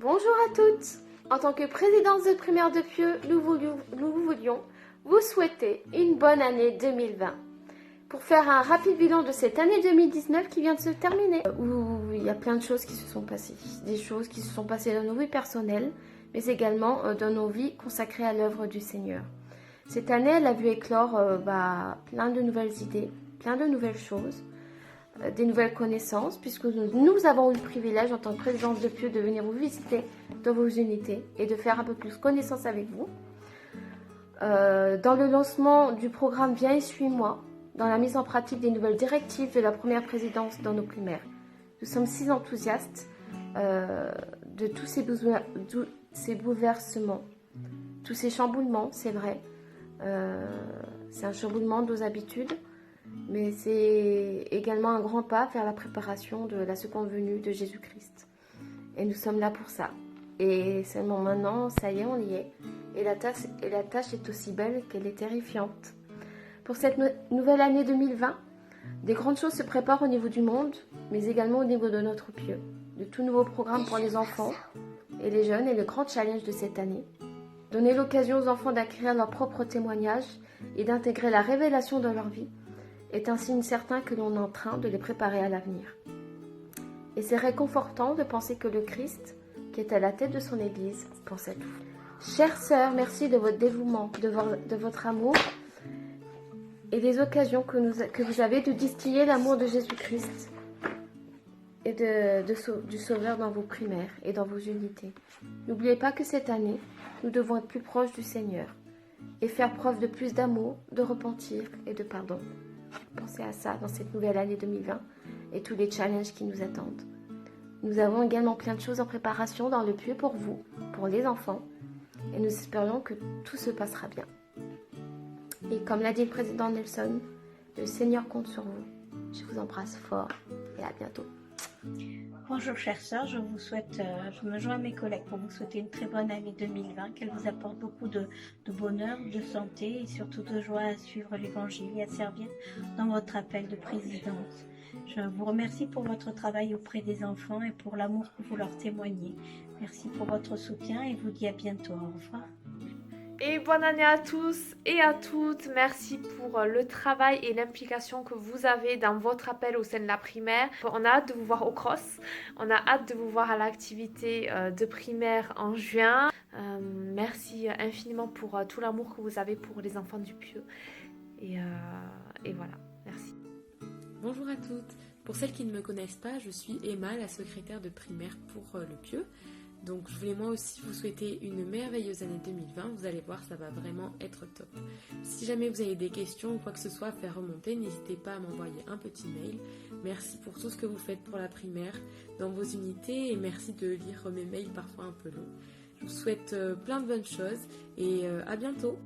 Bonjour à toutes. En tant que présidente de primaire de Pieux, nous voulions vous souhaiter une bonne année 2020. Pour faire un rapide bilan de cette année 2019 qui vient de se terminer, où il y a plein de choses qui se sont passées. Des choses qui se sont passées dans nos vies personnelles, mais également dans nos vies consacrées à l'œuvre du Seigneur. Cette année, elle a vu éclore plein de nouvelles idées, plein de nouvelles choses, des nouvelles connaissances, puisque nous avons eu le privilège en tant que présidente de Pieux de venir vous visiter dans vos unités et de faire un peu plus connaissance avec vous. Dans le lancement du programme Viens et suis-moi, dans la mise en pratique des nouvelles directives de la première présidence dans nos primaires. Nous sommes si enthousiastes de tous ces bouleversements, tous ces chamboulements, c'est vrai. C'est un chamboulement de nos habitudes, mais c'est également un grand pas vers la préparation de la seconde venue de Jésus-Christ. Et nous sommes là pour ça. Et seulement maintenant, ça y est, on y est. Et la tâche est aussi belle qu'elle est terrifiante. Pour cette nouvelle année 2020, des grandes choses se préparent au niveau du monde, mais également au niveau de notre Pieux. De tout nouveaux programmes pour les enfants et les jeunes et le grand challenge de cette année. Donner l'occasion aux enfants d'acquérir leur propre témoignage et d'intégrer la révélation dans leur vie est un signe certain que l'on est en train de les préparer à l'avenir. Et c'est réconfortant de penser que le Christ, qui est à la tête de son Église, pense à tout. Chères sœurs, merci de votre dévouement, de votre amour et des occasions que vous avez de distiller l'amour de Jésus-Christ et du Sauveur dans vos primaires et dans vos unités. N'oubliez pas que cette année, nous devons être plus proches du Seigneur et faire preuve de plus d'amour, de repentir et de pardon. Pensez à ça dans cette nouvelle année 2020 et tous les challenges qui nous attendent. Nous avons également plein de choses en préparation dans le Pieux pour vous, pour les enfants, et nous espérions que tout se passera bien. Et comme l'a dit le président Nelson, le Seigneur compte sur vous. Je vous embrasse fort et à bientôt. Bonjour chères sœurs, je me joins à mes collègues pour vous souhaiter une très bonne année 2020, qu'elle vous apporte beaucoup de bonheur, de santé et surtout de joie à suivre l'évangile et à servir dans votre appel de présidence. Je vous remercie pour votre travail auprès des enfants et pour l'amour que vous leur témoignez. Merci pour votre soutien et vous dis à bientôt. Au revoir. Et bonne année à tous et à toutes. Merci pour le travail et l'implication que vous avez dans votre appel au sein de la primaire. On a hâte de vous voir au cross. On a hâte de vous voir à l'activité de primaire en juin. Merci infiniment pour tout l'amour que vous avez pour les enfants du Pieux. Et voilà, merci. Bonjour à toutes. Pour celles qui ne me connaissent pas, je suis Emma, la secrétaire de primaire pour le Pieux. Donc je voulais moi aussi vous souhaiter une merveilleuse année 2020, vous allez voir, ça va vraiment être top. Si jamais vous avez des questions ou quoi que ce soit à faire remonter, n'hésitez pas à m'envoyer un petit mail. Merci pour tout ce que vous faites pour la primaire dans vos unités et merci de lire mes mails parfois un peu longs. Je vous souhaite plein de bonnes choses et à bientôt.